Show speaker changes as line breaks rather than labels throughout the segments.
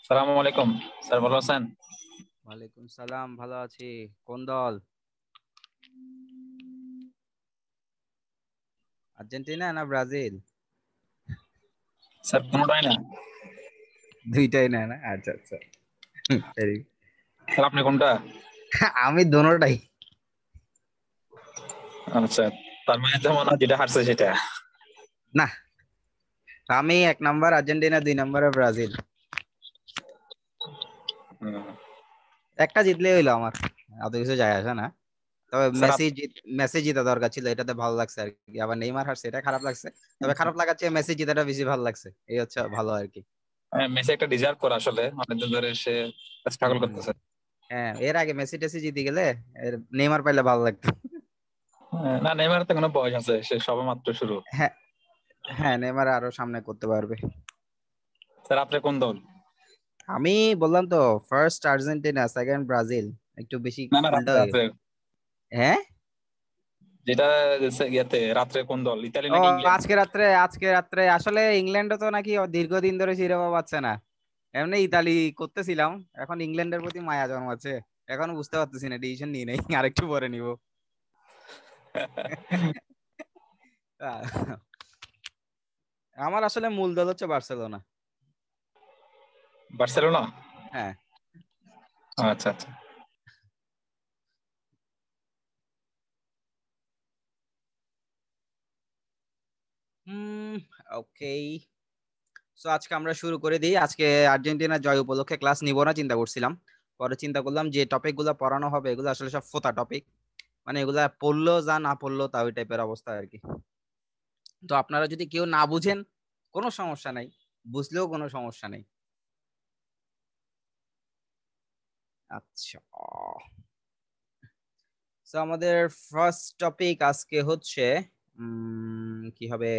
সালামু আলাইকুম স্যার, ভালো আছেন?
ওয়ালাইকুম সালাম, ভালো আছি। কোন দল? আর্জেন্টিনা না ব্রাজিল?
স্যার কোনোটাই না।
দুইটাই না না, আচ্ছা আচ্ছা। Very good.
স্যার আপনি কোনটা?
আমি দোনোটাই।
আচ্ছা, তার মানে যেমন যেটা হারছে সেটা।
না, আমি 1 নম্বর আর্জেন্টিনা, 2 নম্বরে ব্রাজিল।
হুম।
একটা জিতলেই হইলো আমার, অত কিছু যায় আসে না। তবে
স্যার
মেসি জিতা দরকার ছিল, এটাতে ভালো লাগছে আর কি। আবার নেইমার হারছে, এটা খারাপ লাগছে। তবে খারাপ লাগার চেয়ে মেসি জিতাটা বেশি ভালো লাগছে, এই হচ্ছে ভালো আর কি।
মেসি একটা ডিজার্ভ করে আসলে, অনেকদিন ধরে সে স্ট্রাগল
হম,
করতেছে।
হ্যাঁ, এর আগে মেসি টেসি জিতে গেলে নেইমার পাইলে ভালো লাগতো।
না, নেইমার তো কোনো বয়স আছে, সে সবে মাত্র শুরু।
হ্যাঁ, হ্যাঁ, নেইমার আরো সামনে করতে পারবে।
স্যার আপনি কোন দল?
আমি বললাম তো, ফার্স্ট আর্জেন্টিনা, সেকেন্ড ব্রাজিল। একটু বেশি
না না,
উল্টা
রাত্রে
হয়ে
রাত্রে
গেছে। হ্যাঁ।
যেটা ইয়াতে রাত্রে কোন দল, ইতালি
ও,
নাকি ইংল্যান্ড?
আজকে রাত্রে আসলে ইংল্যান্ডও তো নাকি দীর্ঘদিন ধরে শিরোপা পাচ্ছে না। এমনি ইতালি করতেছিলাম, এখন ইংল্যান্ডের প্রতি মায়া জন্মাচ্ছে। এখন বুঝতে পারতেছি না, ডিসিশন নিয়ে নেই, আরেকটু পরে নিব। আমার আসলে মূল দল হচ্ছে বার্সেলোনা।
বার্সেলোনা?
হ্যাঁ।
আচ্ছা আচ্ছা।
হুম। ওকে। সো আজকে আমরা শুরু করে দিই। আজকে আর্জেন্টিনা জয় উপলক্ষে ক্লাস নিব না চিন্তা করছিলাম। পরে চিন্তা করলাম যে টপিক গুলো পড়ানো হবে এগুলো আসলে সব ফোতা টপিক। মানে এগুলা পড়লো যা, না পড়লো তা, ওই টাইপের অবস্থা আর কি। তো আপনারা যদি কেউ না বুঝেন, কোনো সমস্যা নাই, বুঝলেও কোনো সমস্যা নেই। আচ্ছা। তো আমাদের ফার্স্ট টপিক আজকে হচ্ছে কি হবে?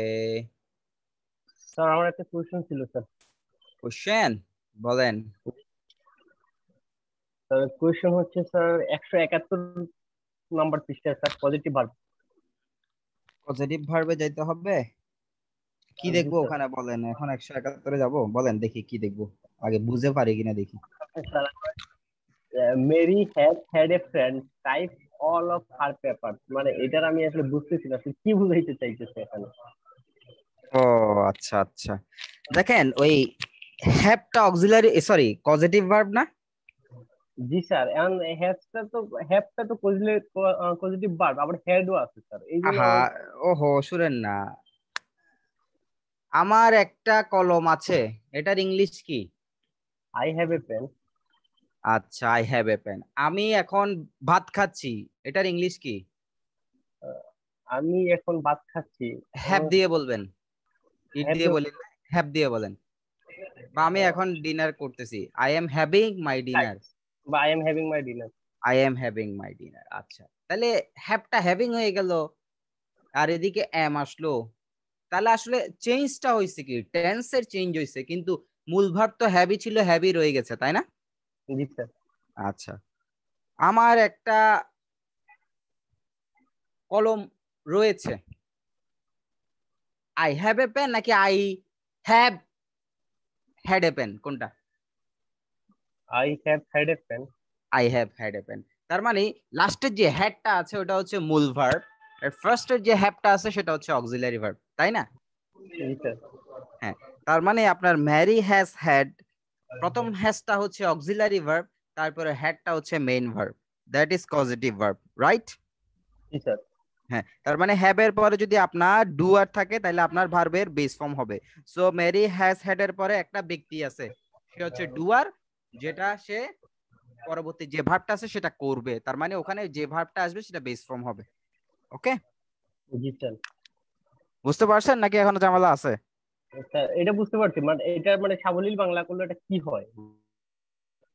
স্যার আমার একটা কোয়েশ্চেন ছিল স্যার।
কোশ্চেন বলেন।
স্যার কোয়েশ্চেন হচ্ছে স্যার 171 নাম্বার পৃষ্ঠায় স্যার পজিটিভ ভার্ব।
পজিটিভ ভার্বে যাইতে হবে। কি
জি
দেখবো
স্যার।
ওখানে বলেন, এখন 171-এ যাবো, বলেন দেখি কি দেখবো, আগে বুঝে পারি কিনা দেখি।
Sir Mary has had a friend type all of her paper, মানে এটার আমি আসলে বুঝতেছি না আসলে কি বুঝাইতে চাইতেছে এখানে।
ও, আচ্ছা আচ্ছা। দেখেন, ওই হ্যাভটা অক্সিলারি, সরি, পজিটিভ ভার্ব না?
জি স্যার, এখন হ্যাভটা তো পজিটিভ ভার্ব, আবার হ্যাডও আছে স্যার, এই জন্য
আহা, ওহো, শুনেন না, আমার একটা কলম আছে, এটার ইংলিশ কি?
I have a pen.
আচ্ছা, আই হ্যাভ এ পেন। আমি এখন ভাত খাচ্ছি, এটার ইংলিশ কি?
আমি এখন ভাত খাচ্ছি।
হ্যাভ দিয়ে বলবেন, ইট
হ্যাভ
দিয়ে বলেন, হ্যাভ দিয়ে বলেন। বা আমি এখন ডিনার করতেছি, I am having my dinner.
বা I am having my dinner.
I am having my dinner. আচ্ছা, তাহলে হ্যাভটা হ্যাভিং হয়ে গেল, আর এদিকে এম আসলো। তাহলে আসলে চেঞ্জটা হয়েছে কি, টেন্সের চেঞ্জ হয়েছে, কিন্তু মূল ভার্ব তো হ্যাভি ছিল, হ্যাভি রয়ে গেছে, তাই না?
জি স্যার।
আচ্ছা, আমার একটা কলম রয়েছে, আই হ্যাভ এ পেন নাকি I have had a pen, কোনটা?
I have had a pen.
I have had a pen. তার মানে লাস্টের যে হ্যাডটা আছে ওটা হচ্ছে মূল ভার্ব, আর ফার্স্টের যে হ্যাভটা আছে সেটা হচ্ছে অক্সিলারি ভার্ব, তাই না?
জি স্যার।
হ্যাঁ। তার মানে আপনার ম্যারি হ্যাজ হ্যাড, প্রথম হ্যাজটা হচ্ছে অক্সিলারি ভার্ব, তারপরে হ্যাডটা হচ্ছে main verb, that is positive verb, right?
G sir.
হ্যাঁ, তার মানে হ্যাভ এর পরে যদি আপনার ডুয়ার থাকে তাহলে আপনার ভার্বের বেস ফর্ম হবে। সো মেরি হ্যাজ হ্যাড এর পরে একটা ব্যক্তি আছে, সে হচ্ছে ডুয়ার, যেটা সে পরবর্তী যে ভার্বটা আছে সেটা করবে, তার মানে ওখানে যে ভার্বটা আসবে সেটা বেস ফর্ম হবে। ওকে,
জি স্যার।
বুঝতে পারছেন নাকি এখনো ঝামেলা আছে?
স্যার এটা বুঝতে পারছি, মানে এটা মানে সাবলীল বাংলা করলে এটা কি হয়?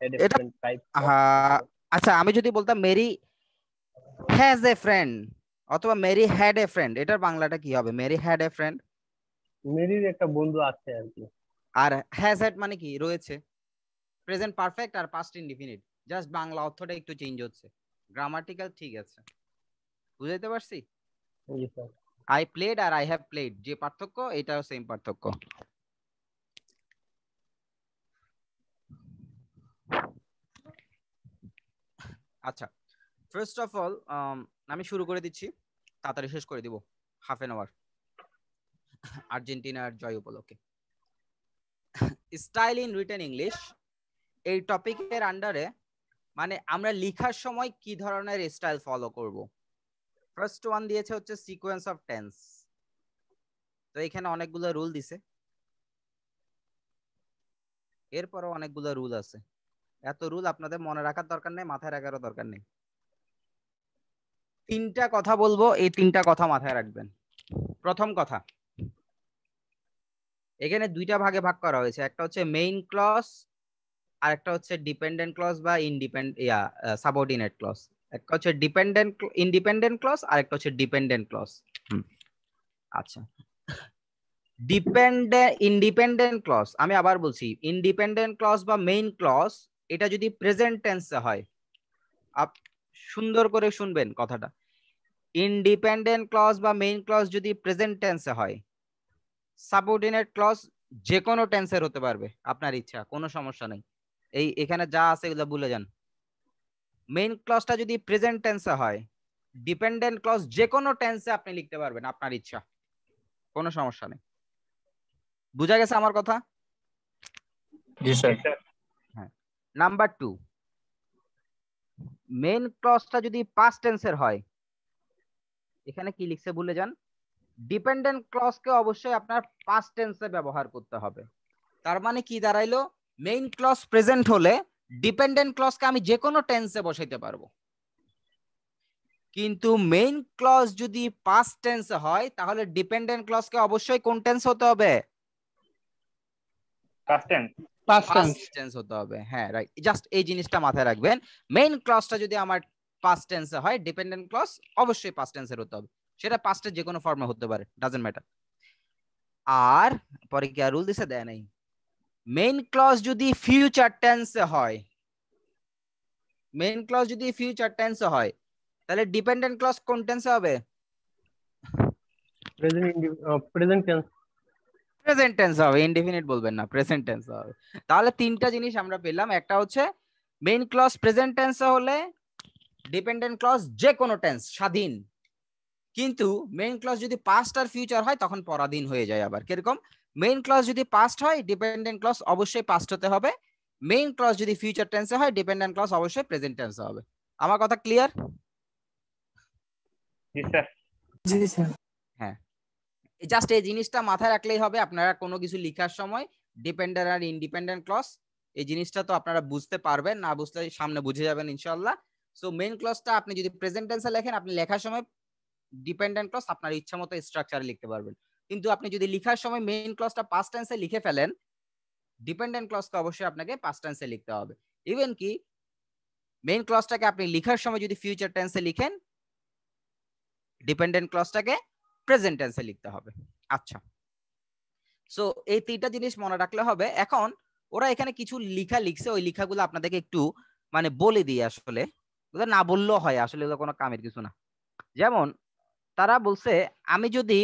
A
এটা
different type of
আহ, আচ্ছা, আমি যদি বলতাম মেরি হ্যাজ এ ফ্রেন্ড অথবা মেরি হ্যাড এ ফ্রেন্ড, এটার বাংলাটা কি হবে? Mary had a friend.
মেরির একটা বন্ধু আছে আর কি।
আর হ্যাজ হ্যাড মানে কি, রয়েছে, প্রেজেন্ট পারফেক্ট আর পাস্ট ইনডিফিনিট, জাস্ট বাংলা অর্থটা একটু চেঞ্জ হচ্ছে, গ্রামাটিক্যাল ঠিক আছে। বুঝাইতে পারছি?
জি স্যার।
আই প্লেড আর আই হ্যাভ প্লেড যে পার্থক্য, এটাও সেম পার্থক্য। আচ্ছা, ফার্স্ট অফ অল আমি শুরু করে দিচ্ছি, তাড়াতাড়ি শেষ করে দিব, হাফ এন আওয়ার, আর্জেন্টিনার জয় উপলক্ষে। স্টাইল ইন রিটেন ইংলিশ এই টপিকের আন্ডারে মানে আমরা লেখার সময় কি ধরনের স্টাইল ফলো করব। ফার্স্ট ওয়ান দিয়েছে হচ্ছে সিকোয়েন্স অফ টেন্স। তো এখানে অনেকগুলো রুল দিছে, এরপরও অনেকগুলো রুল আছে। এত রুল আপনাদের মনে রাখার দরকার নেই, মাথায় রাখারও দরকার নেই। তিনটা কথা বলবো, এই তিনটা কথা মাথায় রাখবেন। প্রথম কথা, এখানে দুইটা ভাগে ভাগ করা হয়েছে, একটা হচ্ছে মেইন ক্লজ আর একটা হচ্ছে ডিপেন্ডেন্ট ক্লজ বা সাবঅর্ডিনেট ক্লজ। একটা হচ্ছে ইন্ডিপেন্ডেন্ট ক্লজ আর একটা হচ্ছে ডিপেন্ডেন্ট ক্লজ। আচ্ছা, ইন্ডিপেন্ডেন্ট ক্লজ, আমি আবার বলছি, ইন্ডিপেন্ডেন্ট ক্লজ বা মেইন ক্লজ এটা যদি প্রেজেন্ট টেন্সে হয়, সুন্দর করে শুনবেন কথাটা, ইন্ডিপেন্ডেন্ট ক্লজ বা মেইন ক্লজ যদি প্রেজেন্ট টেন্সে হয়, সাবঅর্ডিনেট ক্লজ যে কোনো টেন্সের হতে পারবে, আপনার ইচ্ছা, কোনো সমস্যা নেই। এখানে যা আছে এগুলো ভুলে যান। মেইন ক্লজটা যদি প্রেজেন্ট টেন্সে হয়, ডিপেন্ডেন্ট ক্লজ যে কোনো টেন্সে আপনি লিখতে পারবেন, আপনার ইচ্ছা, কোনো সমস্যা নেই। বুঝা গেছে আমার কথা?
জি স্যার।
হ্যাঁ। নাম্বার 2, মেইন ক্লজটা যদি পাস্ট টেন্সের হয়, এখানে কি লিখছে ভুলে যান, ডিপেন্ডেন্ট ক্লজকে অবশ্যই আপনার পাস্ট টেন্সে ব্যবহার করতে হবে। তার মানে কি দাঁড়াইলো, মেইন ক্লজ প্রেজেন্ট হলে ডিপেন্ডেন্ট ক্লজকে আমি যে কোনো টেন্সে বসাইতে পারবো, কিন্তু মেইন ক্লজ যদি পাস্ট টেন্সে হয় তাহলে ডিপেন্ডেন্ট ক্লজকে অবশ্যই কোন টেন্স হতে হবে? পাস্ট টেন্স হতে হবে। হ্যাঁ, রাইট, জাস্ট এই জিনিসটা মাথায় রাখবেন। মেইন ক্লজটা যদি আমার পাস্ট টেন্সে হয়, ডিপেন্ডেন্ট ক্লজ অবশ্যই পাস্ট টেন্সের হতে হবে, সেটা পাস্টের যে কোনো ফর্মে হতে পারে, ডাজন্ট ম্যাটার। আর পরে কি আর রুল দিছে? দেয় নাই। মেইন ক্লজ যদি ফিউচার টেন্সে হয়, মেইন ক্লজ যদি ফিউচার টেন্সে হয় তাহলে ডিপেন্ডেন্ট ক্লজ কোন টেন্সে হবে?
Present tense.
প্রেজেন্ট টেন্স হবে, ইনডিফিনিট বলবেন না, প্রেজেন্ট টেন্স হবে। তাহলে তিনটা জিনিস আমরা পেলাম, একটা হচ্ছে মেইন ক্লজ প্রেজেন্ট টেন্সে হলে ডিপেন্ডেন্ট ক্লজ যে কোনো টেন্স স্বাধীন, কিন্তু মেইন ক্লজ যদি পাস্ট আর ফিউচার হয় তখন পরাধীন হয়ে যায়। আবার কিরকম? মেইন ক্লজ যদি পাস্ট হয় ডিপেন্ডেন্ট ক্লজ অবশ্যই পাস্ট হতে হবে, মেইন ক্লজ যদি ফিউচার টেন্সে হয় ডিপেন্ডেন্ট ক্লজ অবশ্যই প্রেজেন্ট টেন্সে হবে। আমার কথা ক্লিয়ার?
জি স্যার।
জি স্যার।
হ্যাঁ, জাস্ট এই জিনিসটা মাথায় রাখলেই হবে। আপনারা কোনো কিছু লেখার সময় ডিপেন্ডেন্ট আর ইন্ডিপেন্ডেন্ট ক্লজ এই জিনিসটা তো আপনারা বুঝতে পারবেন, না বুঝলে সামনে বুঝে যাবেন ইনশাআল্লাহ। সো মেইন ক্লজটা আপনি যদি প্রেজেন্ট টেন্সে লেখেন, আপনি লেখার সময় ডিপেন্ডেন্ট ক্লজ আপনার ইচ্ছা মতো স্ট্রাকচারে লিখতে পারবেন, কিন্তু আপনি যদি লেখার সময় মেইন ক্লজটা পাস্ট টেন্সে লিখে ফেলেন, ডিপেন্ডেন্ট ক্লজকে অবশ্যই আপনাকে পাস্ট টেন্সে লিখতে হবে। ইভেন কি মেইন ক্লজটাকে আপনি লেখার সময় যদি ফিউচার টেন্সে লিখেন, ডিপেন্ডেন্ট ক্লজটাকে প্রেজেন্ট টেন্সে লিখতে হবে। আচ্ছা, সো এই তিনটা জিনিস মনে রাখলে হবে। এখন ওরা এখানে কিছু লেখা লিখছে, ওই লেখাগুলো আপনাদেরকে একটু মানে বলে দিই, আসলে ওগুলো না বললেও হয়, আসলে এগুলো কোনো কামের কিছু না। যেমন তারা বলছে, আমি যদি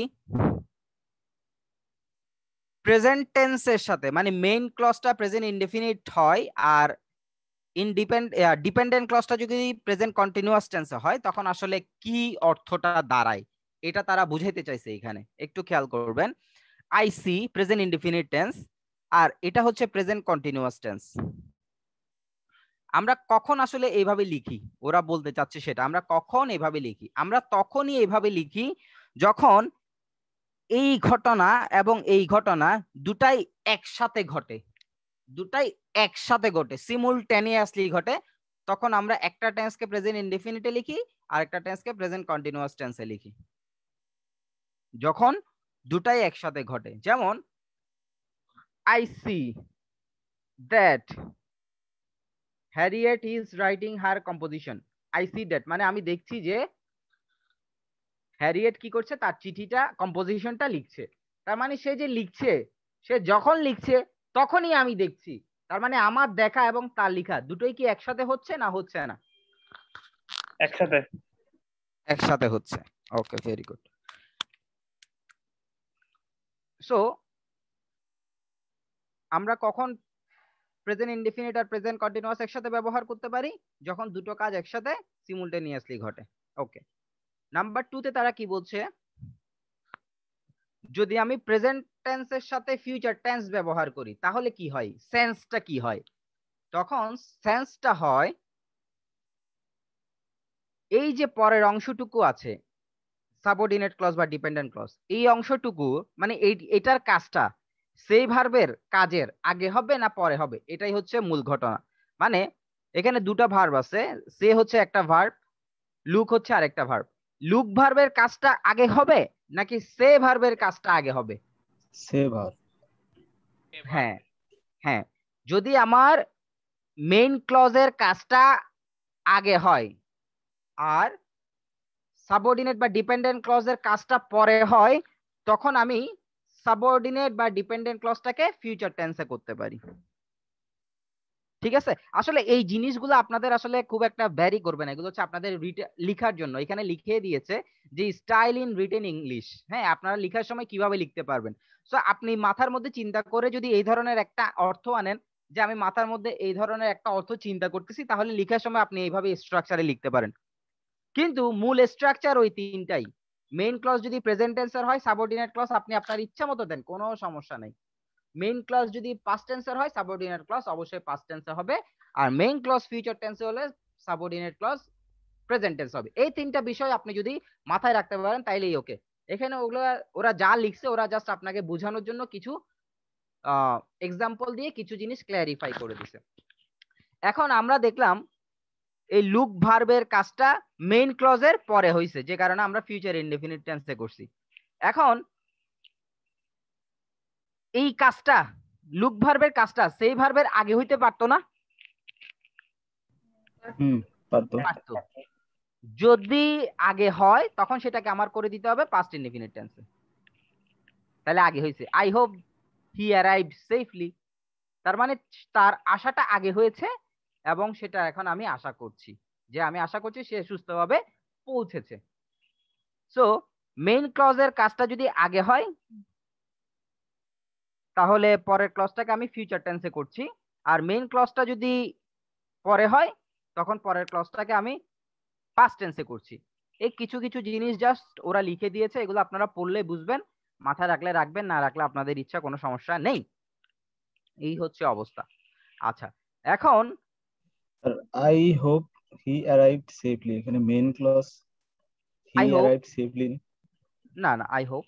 প্রেজেন্ট টেন্সের সাথে মানে মেইন ক্লজটা প্রেজেন্ট ইনডেফিনিট হয় আর ডিপেন্ডেন্ট ক্লজটা যদি প্রেজেন্ট কন্টিনিউয়াস টেন্সে হয়, তখন আসলে কি অর্থটা দাঁড়ায় এটা তারা বুঝাইতে চাইছে এখানে, একটু খেয়াল করবেন। I see present indefinite tense, আর এটা হচ্ছে প্রেজেন্ট কন্টিনিউয়াস টেন্স। আমরা কখন আসলে এইভাবে লিখি, ওরা বলতে চাচ্ছে সেটা, আমরা কখন এইভাবে লিখি? আমরা তখনই এইভাবে লিখি যখন এই ঘটনা এবং এই ঘটনা দুটাই একসাথে ঘটে, দুটাই একসাথে ঘটে, সিমুলটেনিয়াসলি ঘটে। তখন আমরা একটা টেন্সকে প্রেজেন্ট ইনডেফিনিটে লিখি আর একটা টেন্সকে প্রেজেন্ট কন্টিনিউয়াস টেন্সে লিখি, যখন দুটাই একসাথে ঘটে। যেমন I see that Harriet is writing her composition. I see that মানে আমি দেখছি যে হ্যারিয়েট কি করছে, তার চিঠিটা কম্পোজিশনটা লিখছে। তার মানে সে যে লিখছে, সে যখন লিখছে তখনই আমি দেখছি। তার মানে আমার দেখা এবং তার লেখা দুটোই কি একসাথে হচ্ছে না হচ্ছে না?
একসাথে।
একসাথে হচ্ছে। ওকে, ভেরি গুড। সো আমরা কখন প্রেজেন্ট ইনডিফিনিট আর প্রেজেন্ট কন্টিনিউয়াস একসাথে ব্যবহার করতে পারি যখন দুটো কাজ একসাথে সিমুলটেনিয়াসলি ঘটে। ওকে, নাম্বার 2 তে তারা কি বলছে, যদি আমি প্রেজেন্ট টেন্সের সাথে ফিউচার টেন্স ব্যবহার করি তাহলে কি হয়, সেন্সটা কি হয়? তখন সেন্সটা হয় এই যে পরের অংশটুকু আছে সাবঅর্ডিনেট ক্লজ বা ডিপেন্ডেন্ট ক্লজ, এই অংশটুকু মানে এটার কাজটা সেই ভার্বের কাজের আগে হবে না পরে হবে, এটাই হচ্ছে মূল ঘটনা। মানে এখানে দুটো ভার্ব আছে, সে হচ্ছে একটা ভার্ব, লুক হচ্ছে আরেকটা ভার্ব। লুক ভার্বের কাজটা আগে হবে নাকি সে ভার্বের কাজটা আগে হবে?
সে ভার্ব।
হ্যাঁ হ্যাঁ, যদি আমার মেইন ক্লজের কাজটা আগে হয় আর সাবঅর্ডিনেট বা ডিপেন্ডেন্ট ক্লজের কাজটা পরে হয়, তখন আমি সাবঅর্ডিনেট বা ডিপেন্ডেন্ট ক্লজটাকে ফিউচার টেন্সে করতে পারি। ঠিক আছে, আসলে এই জিনিসগুলো আপনাদের আসলে খুব একটা ভ্যারি করবে না, এগুলো হচ্ছে আপনাদের লিখার জন্য। এখানে লিখে দিয়েছে যে স্টাইল ইন রিটেন ইংলিশ, হ্যাঁ আপনারা লিখার সময় কিভাবে লিখতে পারবেন। সো আপনি মাথার মধ্যে চিন্তা করে যদি এই ধরনের একটা অর্থ আনেন, যে আমি মাথার মধ্যে এই ধরনের একটা অর্থ চিন্তা করতেছি, তাহলে লিখার সময় আপনি এইভাবে স্ট্রাকচারে লিখতে পারেন। কিন্তু মূল স্ট্রাকচার ওই তিনটাই। মেইন ক্লজ যদি প্রেজেন্ট টেন্সের হয়, সাবঅর্ডিনেট ক্লজ আপনি আপনার ইচ্ছা মতো দেন, কোনো সমস্যা নেই। মেইন ক্লজ যদি পাস্ট টেন্সের হয়, সাবঅর্ডিনেট ক্লজ অবশ্যই পাস্ট টেন্সে হবে। আর মেইন ক্লজ ফিউচার টেন্সে হলে সাবঅর্ডিনেট ক্লজ প্রেজেন্ট টেন্স হবে। এই তিনটা বিষয় আপনি যদি মাথায় রাখতে পারেন তাইলেই ওকে। এখানে ওগুলো ওরা যা লিখছে ওরা জাস্ট আপনাকে বোঝানোর জন্য কিছু এক্সাম্পল দিয়ে কিছু জিনিস ক্ল্যারিফাই করে দিছে। এখন আমরা দেখলাম এই লুক ভার্বের কাজটা মেইন ক্লজের পরে হইছে, যে কারণে আমরা ফিউচার ইনডেফিনিট টেন্সে করছি। এখন এই কাজটা লুক ভার্বের কাজটা সেই ভার্বের আগে হইতে পারতো না?
পারতো।
পারতো। যদি আগে হয় তখন সেটাকে আমার করে দিতে হবে পাস্ট ইনডেফিনিট টেন্সে। তাহলে আগে হইছে, I hope he arrived safely, তার মানে তার আশাটা আগে হয়েছে এবং সেটা এখন আমি আশা করছি, যে আমি আশা করছি সে সুস্থভাবে পৌঁছেছে। সো মেইন ক্লজের কাজটা যদি আগে হয় তাহলে পরের ক্লজটাকে আমি ফিউচার টেন্সে করছি, আর মেইন ক্লজটা যদি পরে হয় তখন পরের ক্লজটাকে আমি পাস্ট টেন্সে করছি। এই কিছু কিছু জিনিস জাস্ট ওরা লিখে দিয়েছে, এগুলো আপনারা পড়লে বুঝবেন, মাথায় রাখলে রাখবেন, না রাখলে আপনাদের ইচ্ছা, কোনো সমস্যা নেই। এই হচ্ছে অবস্থা। আচ্ছা, এখন
I hope he arrived safely, এখানে main clause he
I hope,
arrived safely.
না না, আই হোপ,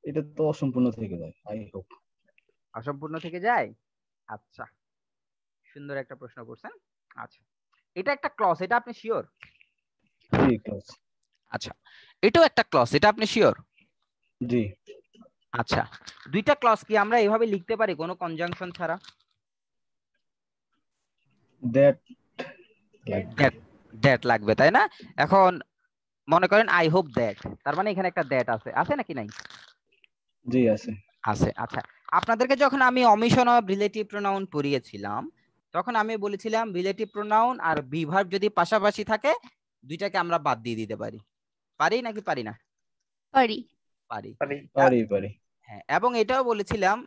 এটা তো অসম্পূর্ণ থেকে যায়, আই হোপ।
অসম্পূর্ণ থেকে যায়। আচ্ছা, সুন্দর একটা প্রশ্ন করছেন। আচ্ছা, এটা একটা ক্লজ, এটা আপনি শিওর?
জি ক্লজ।
আচ্ছা, এটাও একটা ক্লজ, এটা আপনি শিওর?
জি।
আচ্ছা, দুইটা ক্লজ কি আমরা এইভাবে লিখতে পারি কোনো কনজাংশন ছাড়া?
দ্যাট
দ্যাট লাগবে, তাই না? এখন মনে করেন আই হোপ দ্যাট, তার মানে এখানে একটা দ্যাট আছে, আছে নাকি নাই?
জি আছে।
আছে। আচ্ছা, আপনাদেরকে যখন আমি অমিশন অফ রিলেটিভ প্রোনাউন পড়িয়েছিলাম তখন আমি বলেছিলাম রিলেটিভ প্রোনাউন আর বি ভার্ব যদি পাশাপাশি থাকে দুইটাকে আমরা বাদ দিয়ে দিতে পারি। পারি নাকি পারি না?
পারি।
পারি।
পারি।
হ্যাঁ, এবং এটাও বলেছিলাম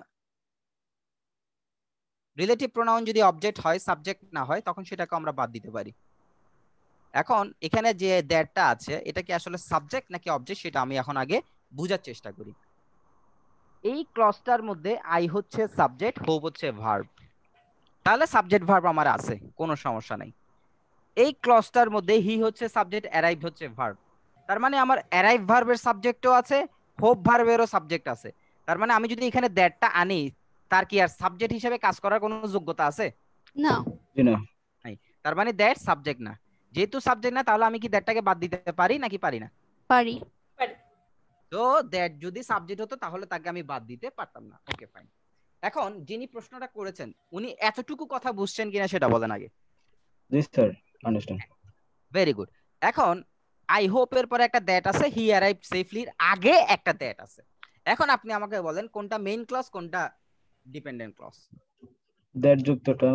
রিলেটিভ প্রোনাউন যদি অবজেক্ট হয়, সাবজেক্ট না হয়, তখন সেটাকে আমরা বাদ দিতে পারি। এখন এখানে যে দ্যাটটা আছে এটা কি আসলে সাবজেক্ট নাকি অবজেক্ট সেটা আমি এখন আগে বোঝার চেষ্টা করি। এই ক্লজটার মধ্যে আই হচ্ছে সাবজেক্ট, হোপ হচ্ছে ভার্ব, তাহলে সাবজেক্ট ভার্ব আমার আছে, কোনো সমস্যা নাই। এই ক্লজটার মধ্যে হি হচ্ছে সাবজেক্ট, অ্যারাইভ হচ্ছে ভার্ব, তার মানে আমার অ্যারাইভ ভার্বের সাবজেক্টও আছে, হোপ ভার্বেরও সাবজেক্ট আছে। তার মানে আমি যদি এখানে দ্যাটটা আনি তার কি আর সাবজেক্ট হিসেবে কাজ করার কোনো যোগ্যতা আছে?
না।
নাই। তার মানে দ্যাট সাবজেক্ট না, যেহেতু সাবজেক্ট না তাহলে আমি কি দ্যাটটাকে বাদ দিতে পারি নাকি পারি না?
পারি।
তো দ্যাট যদি সাবজেক্ট হতো তাহলে তাকে আমি বাদ দিতে পারতাম না। Okay fine. এখন যিনি প্রশ্নটা করেছেন উনি এতটুকু কথা বুঝছেন কিনা সেটা বলেন আগে।
জি স্যার, আন্ডারস্ট্যান্ড।
Very good. এখন আই হোপ এর পরে একটা দ্যাট আছে, হি অ্যারাইভড সেফলির আগে একটা দ্যাট আছে। এখন আপনি আমাকে বলেন কোনটা মেইন ক্লজ কোনটা ডিপেন্ডেন্ট ক্লজ?
দ্যাট যুক্তটা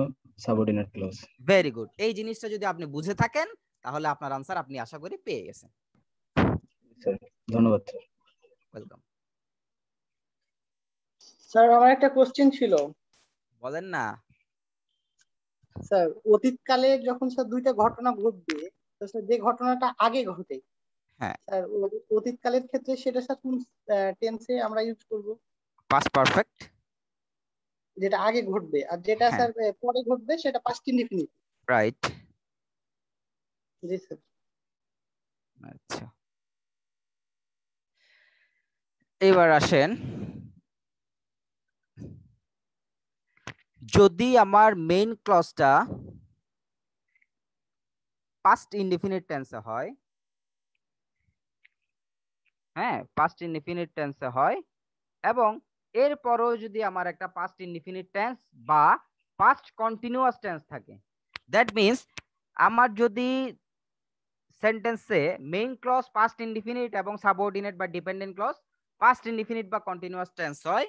সাবঅর্ডিনেট ক্লজ।
Very good. এই জিনিসটা যদি আপনি বুঝে থাকেন তাহলে আপনার আনসার আপনি আশা করি পেয়ে গেছেন।
স্যার ধন্যবাদ স্যার।
ওয়েলকাম।
স্যার আমার একটা কোশ্চেন ছিল।
বলেন না।
স্যার অতীতকালে যখন স্যার দুইটা ঘটনা ঘটবে, তো স্যার যে ঘটনাটা আগে ঘটে,
হ্যাঁ,
স্যার অতীতকালের ক্ষেত্রে সেটা স্যার কোন টেন্সে আমরা ইউজ করব?
Past perfect.
যেটা আগে ঘটবে, আর যেটা
হ্যাঁ,
স্যার পরে ঘটবে সেটা পাস্ট ইনডিফিনিট।
রাইট।
জি স্যার।
আচ্ছা, এবার আসেন, যদি আমার মেইন ক্লজটা পাস্ট ইনডিফিনিট টেন্সে হয়, হ্যাঁ পাস্ট ইনডিফিনিট টেন্সে হয়, এবং এরপরও যদি আমার একটা পাস্ট ইনডিফিনিট টেন্স বা পাস্ট কন্টিনিউয়াস টেন্স থাকে, দ্যাট মিন্স আমার যদি সেন্টেন্সে মেইন ক্লজ পাস্ট ইনডিফিনিট এবং সাবঅর্ডিনেট বা ডিপেন্ডেন্ট ক্লজ পাস্ট ইনডিফিনিট বা কন্টিনিউয়াস টেন্স হয়,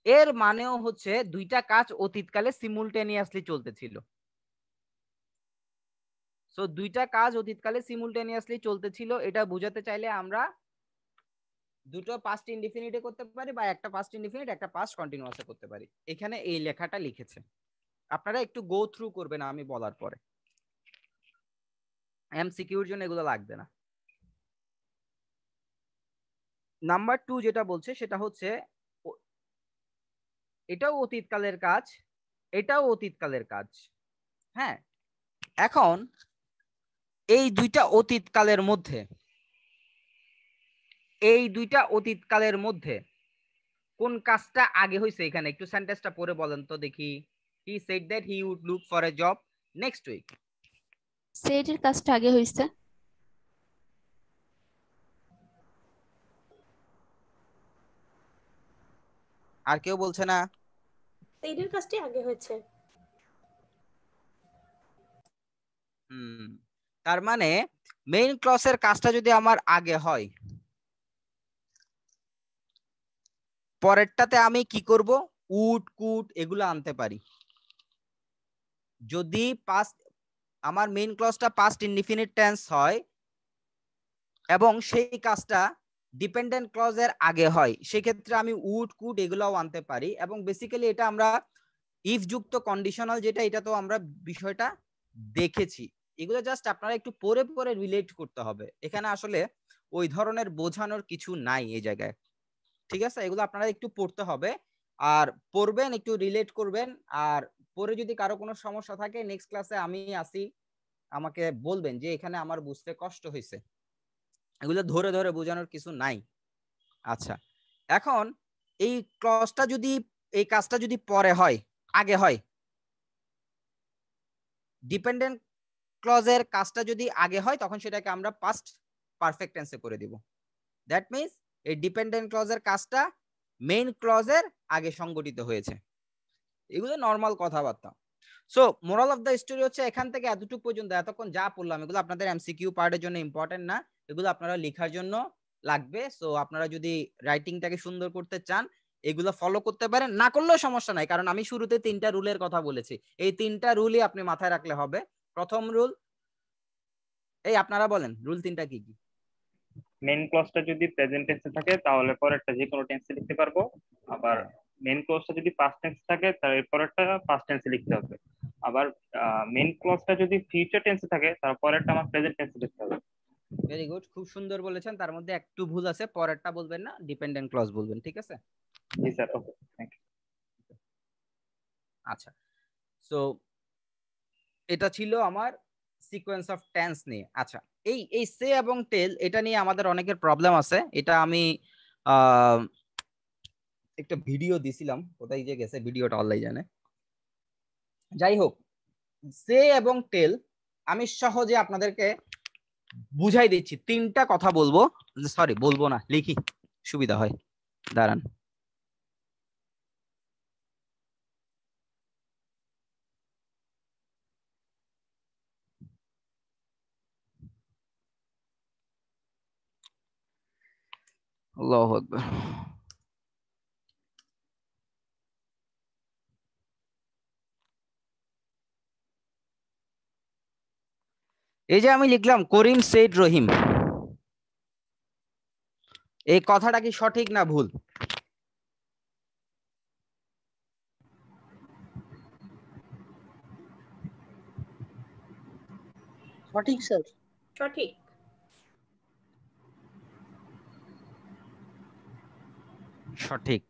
এর মানেও হচ্ছে দুইটা কাজ অতীতকালে সিমুলটেনিয়াসলি চলতেছিল। সো দুইটা কাজ অতীতকালে সিমুলটেনিয়াসলি চলতেছিল, এটা বোঝাতে চাইলে আমরা দুটো পাস্ট ইনডিফিনিটে করতে পারি বা একটা পাস্ট ইনডিফিনিট একটা পাস্ট কন্টিনিউয়াসে করতে পারি। এখানে এই লেখাটা লিখেছে, আপনারা একটু গো থ্রু করবেন আমি বলার পরে, এমসিকিউর জন্য এগুলো লাগবে না। নাম্বার 2 যেটা বলছে সেটা হচ্ছে এটাও অতীতকালের কাজ, এটাও অতীতকালের কাজ। হ্যাঁ, এখন এই দুইটা অতীতকালের মধ্যে, এই দুইটা অতীতকালের মধ্যে কোন কাজটা আগে হয়েছে? এখানে একটু সেন্টেন্সটা পড়ে বলেন তো দেখি। He said that he would look for a job next week.
Said এর কাজটা আগে হইছে।
আর কেউ বলছে না?
সেড এর কাজটি আগে হয়েছে।
তার মানে মেইন ক্লজের কাজটা যদি আমার আগে হয়, পরেরটাতে আমি কি করব? উড কুড এগুলো আনতে পারি। যদি পাস্ট আমার মেইন ক্লজটা পাস্ট ইনডিফিনিট টেন্স হয় এবং সেই কাজটা ডিপেন্ডেন্ট ক্লজের আগে হয়, সেক্ষেত্রে আমি উড কুড এগুলাও আনতে পারি। এবং বেসিক্যালি এটা আমরা ইফ যুক্ত কন্ডিশনাল যেটা, এটা তো আমরা বিষয়টা দেখেছি। এগুলো জাস্ট আপনারা একটু পরে পরে রিলেট করতে হবে, এখানে আসলে ওই ধরনের বোঝানোর কিছু নাই এই জায়গায়, ঠিক আছে? এগুলো আপনারা একটু পড়তে হবে, আর পড়বেন, একটু রিলেট করবেন। আর পরে যদি কারো কোনো সমস্যা থাকে নেক্সট ক্লাসে আমি আসি, আমাকে বলবেন যে এখানে আমার বুঝতে কষ্ট হয়েছে। এগুলো ধরে ধরে বোঝানোর কিছু নাই। আচ্ছা, এখন এই ক্লজটা যদি, এই কাজটা যদি পরে হয়, আগে হয়, ডিপেন্ডেন্ট ক্লজের কাজটা যদি আগে হয়, তখন সেটাকে আমরা পাস্ট পারফেক্ট টেন্সে করে দিব। দ্যাট মিন্স এই ডিপেন্ডেন্ট ক্লজের কাজটা মেইন ক্লজের আগে সংগঠিত হয়েছে। এগুলো নর্মাল কথাবার্তা। So moral of the story হচ্ছে এখান থেকে এতটুকু পর্যন্ত, এতক্ষণ যা পড়লাম এগুলো আপনাদের এমসিকিউ পার্টের জন্য ইম্পর্টেন্ট না, এগুলো আপনারা লেখার জন্য লাগবে। সো আপনারা যদি রাইটিংটাকে সুন্দর করতে চান এগুলো ফলো করতে পারেন, না করলেও সমস্যা নাই, কারণ আমি শুরুতে 3টা রুলের কথা বলেছি। এই 3টা রুলই আপনি মাথায় রাখলে হবে। প্রথম রুল, এই আপনারা বলেন রুল 3টা কি কি?
মেইন ক্লজটা যদি প্রেজেন্ট টেন্সে থাকে তাহলে পরেরটা যে কোনো টেন্সে লিখতে পারবো, আবার মেইন ক্লজটা যদি পাস্ট টেন্স থাকে তাহলে পরেরটা পাস্ট টেন্সে লিখতে হবে, আবার মেইন ক্লজটা যদি ফিউচার টেন্সে থাকে তাহলে পরেরটা আমার প্রেজেন্ট টেন্সে লিখতে হবে।
ভেরি গুড, খুব সুন্দর বলেছেন। তার মধ্যে একটু ভুল আছে, পরেরটা বলবেন না, ডিপেন্ডেন্ট ক্লজ বলবেন, ঠিক আছে?
জি স্যার, ওকে, থ্যাংক ইউ।
আচ্ছা, সো এটা ছিল আমার সিকোয়েন্স অফ টেন্স নিয়ে। আচ্ছা, এই সে এবং টেল এটা নিয়ে আমাদের অনেকের প্রবলেম আছে। এটা আমি একটা ভিডিও দিছিলাম, কোথায় যে গেছে ভিডিওটা, আল্লাহই জানে। যাই হোক, সে এবং টেল আমি সহজে আপনাদেরকে বুঝাই দিচ্ছি। 3টা কথা বলবো, সরি বলবো না, লিখি সুবিধা হয়, দাঁড়ান। আল্লাহু আকবার। এই যে আমি লিখলাম করিম সেড রহিম, এই কথাটা কি সঠিক না ভুল?
সঠিক স্যার।
সঠিক।
সঠিক,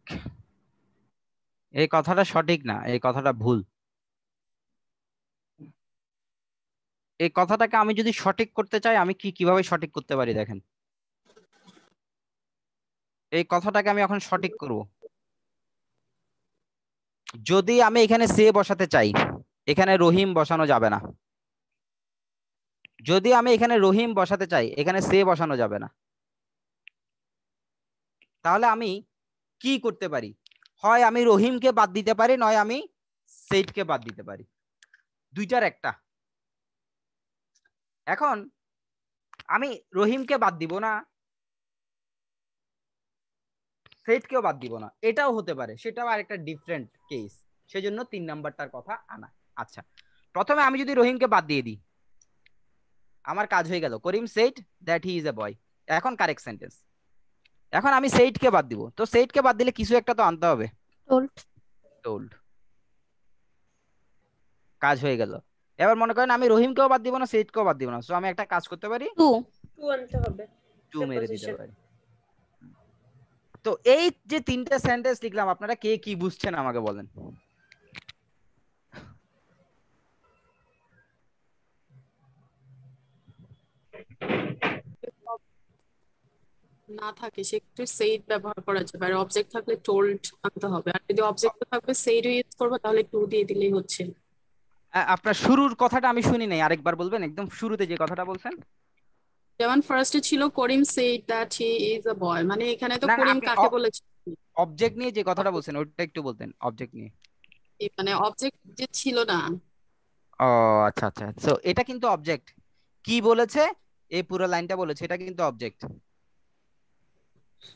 এই কথাটা সঠিক না, এই কথাটা ভুল। এই কথাটাকে আমি যদি সঠিক করতে চাই, আমি কিভাবে সঠিক করতে পারি দেখেন। এই কথাটাকে আমি এখন সঠিক করব। যদি আমি এখানে সে বসাতে চাই, এখানে রহিম বসানো যাবে না। যদি আমি এখানে রহিম বসাতে চাই, এখানে সে বসানো যাবে না। তাহলে আমি কি করতে পারি? হয় আমি রহিমকে বাদ দিতে পারি, নয় আমি সেইদকে বাদ দিতে পারি, দুইটার একটা। এখন আমি রহিমকে বাদ দিব না, সেইদকেও বাদ দিব না, এটাও হতে পারে, সেটাও আরেকটা ডিফারেন্ট কেস, সেজন্য 3 নাম্বারটার কথা আনা। আচ্ছা, প্রথমে আমি যদি রহিমকে বাদ দিয়ে দিই, আমার কাজ হয়ে গেল। Karim said that he is a boy. এখন কারেক্ট সেন্টেন্স। এখন আমি সেইডকে বাদ দিব, তো সেইডকে বাদ দিলে কিছু একটা তো আনতে হবে।
told,
টোল্ড, কাজ হয়ে গেল। এবার মনে করেন আমি রহিমকেও বাদ দিব না, সেইডকেও বাদ দিব না, সো আমি একটা কাজ করতে পারি,
to,
টু আনতে হবে।
টু মেরে দিতে
Preposition.
পারি। তো এই যে 3টে সেন্টেন্স লিখলাম, আপনারা কে কি বুঝছেন আমাকে বলেন।
না থাকে সেক্ষেত্রে সেইড ব্যবহার করা যাবে, আর অবজেক্ট থাকলে টোল্ড আনতে হবে। আর যদি অবজেক্ট থাকবে সেইডও ইউজ করবো, তাহলে টু দিয়ে দিলেই হচ্ছে।
আপনার শুরুর কথাটা আমি শুনি নাই, আরেকবার বলবেন, একদম শুরুতে যে কথাটা বলছেন।
যেমন ফার্স্টে ছিল Karim said that he is a boy, মানে এখানে তো
না না,
করিম
আপনি
কাকে বলেছে?
অবজেক্ট নিয়ে যে কথাটা বলছেন ওটা একটু বলতেন, অবজেক্ট নিয়ে।
মানে অবজেক্ট যে ছিল না।
ও আচ্ছা আচ্ছা, সো এটা কিন্তু অবজেক্ট। কি বলেছে? এই পুরো লাইনটা বলেছে, এটা কিন্তু অবজেক্ট।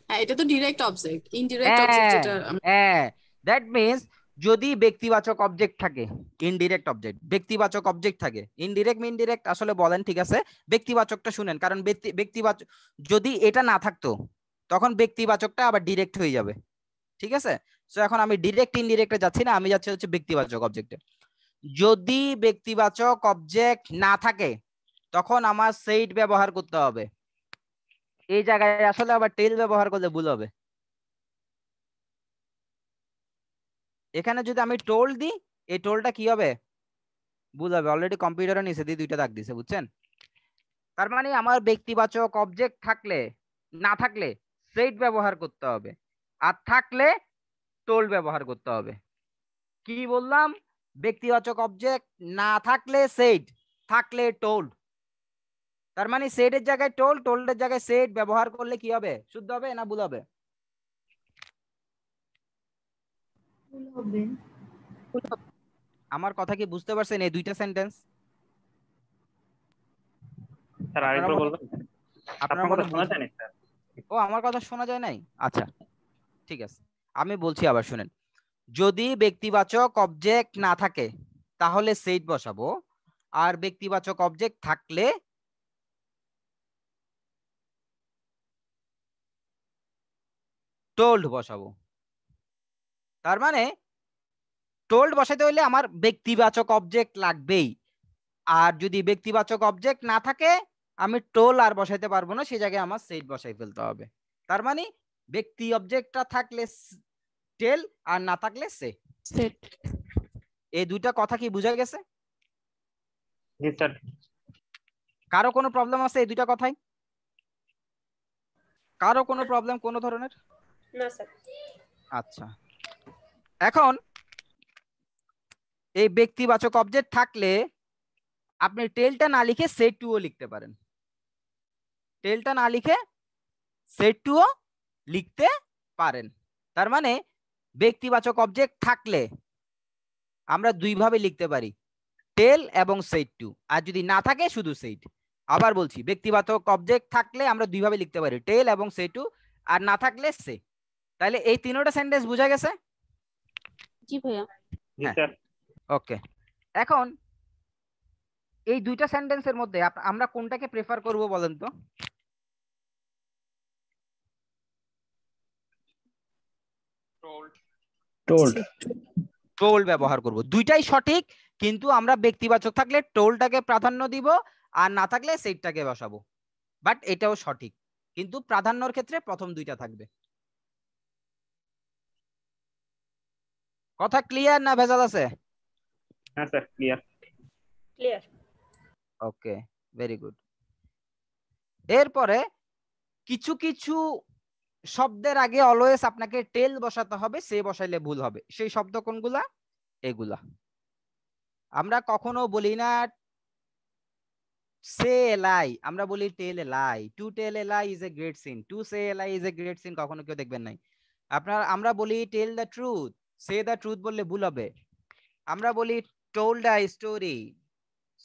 হ্যাঁ, এটা তো ডিরেক্ট অবজেক্ট। ইনডিরেক্ট অবজেক্ট যেটা
হ্যাঁ, দ্যাট মিন্স যদি ব্যক্তিবাচক অবজেক্ট থাকে, ইনডিরেক্ট অবজেক্ট, ব্যক্তিবাচক অবজেক্ট থাকে, ইনডিরেক্ট ইনডিরেক্ট আসলে বলেন, ঠিক আছে, ব্যক্তিবাচকটা শুনেন, কারণ ব্যক্তিবাচক যদি এটা না থাকতো, তখন ব্যক্তিবাচকটা আবার ডিরেক্ট হয়ে যাবে, ঠিক আছে। সো এখন আমি ডিরেক্ট ইনডিরেক্টে যাচ্ছি না, আমি যাচ্ছি হচ্ছে ব্যক্তিবাচক অবজেক্টে। যদি ব্যক্তিবাচক অবজেক্ট না থাকে, তখন আমার সেইড ব্যবহার করতে হবে। এই জায়গায় আসলে আবার টেল ব্যবহার করলে ভুল হবে। এখানে যদি আমি টোল দিই, এই টোলটা কি হবে? ভুল হবে। অলরেডি কম্পিউটারে নিচে দিয়ে 2টা দাগ দিছে, বুঝছেন? তার মানে আমার ব্যক্তিবাচক অবজেক্ট থাকলে, না থাকলে সেইড ব্যবহার করতে হবে, আর থাকলে টোল ব্যবহার করতে হবে। কি বললাম? ব্যক্তিবাচক অবজেক্ট না থাকলে সেইড, থাকলে টোল। তার মানে সেইডের জায়গায় টোল, টোল্ডের জায়গায় সেইড ব্যবহার করলে কি হবে? শুদ্ধ হবে না ভুল হবে? আমার কথা কি বুঝতে পারছেন? এই 2টা সেন্টেন্স
স্যার আরেকবার বলবেন? আপনার কথা শোনা যায় না স্যার।
ও, আমার কথা শোনা যায় নাই? আচ্ছা ঠিক আছে, আমি বলছি আবার শুনেন। যদি ব্যক্তিবাচক অবজেক্ট না থাকে, তাহলে সেইড বসাবো, আর ব্যক্তিবাচক অবজেক্ট থাকলে টোল্ড বসাবো। তার মানে টোল্ড বসাতে হলে আমার ব্যক্তিবাচক অবজেক্ট লাগবেই, আর যদি ব্যক্তিবাচক অবজেক্ট না থাকে, আমি টোল আর বসাইতে পারবো না, সেই জায়গায় আমার সেইড বসাই ফেলতে হবে। তার মানে ব্যক্তি অবজেক্টটা থাকলে টেল, আর না থাকলে সে।
set,
এই 2টা কথা কি বুঝা গেছে?
জি স্যার।
কারো কোনো প্রবলেম আছে এই 2টা কথাই? কারো কোনো প্রবলেম কোনো ধরনের?
না স্যার।
আচ্ছা, এখন এই ব্যক্তিবাচক অবজেক্ট থাকলে আপনি টেলটা না লিখে সেট টুও লিখতে পারেন, টেলটা না লিখে সেট টুও লিখতে পারেন। তার মানে ব্যক্তিবাচক অবজেক্ট থাকলে আমরা 2 ভাবে লিখতে পারি, টেল এবং সেট টু, আর যদি না থাকে শুধু সেট। আবার বলছি, ব্যক্তিবাচক অবজেক্ট থাকলে আমরা 2 ভাবে লিখতে পারি, টেল এবং সেট টু, আর না থাকলে সে। তাহলে এই 3টা সেন্টেন্স বুঝা গেছে?
জি ভাইয়া।
জি স্যার।
ওকে, এখন এই 2টা সেন্টেন্সের মধ্যে আমরা কোনটাকে প্রেফার করব বলেন তো?
told,
টোল ব্যবহার করব, 2টাই সঠিক, কিন্তু আমরা ব্যক্তিবাচক থাকলে টোলটাকে প্রাধান্য দিব, আর না থাকলে সেটটাকে বসাবো, বাট এটাও সঠিক, কিন্তু প্রাধান্যর ক্ষেত্রে প্রথম দুইটা থাকবে। কথা ক্লিয়ার না ভেজাল আছে?
হ্যাঁ স্যার, ক্লিয়ার।
ক্লিয়ার।
ওকে, ভেরি গুড। এরপরে কিছু কিছু শব্দের আগে অলওয়েজ আপনাকে টেল বসাতে হবে, সে বসাইলে ভুল হবে। সেই শব্দ কোনগুলা? এগুলা। আমরা কখনো বলি না সে এ লাই, আমরা বলি tell a lie. To tell a lie is a great sin, to say a lie is a great sin, কখনো কেউ দেখবেন নাই। আমরা বলি tell the truth, say the truth বললে ভুল হবে। আমরা বলি told a story,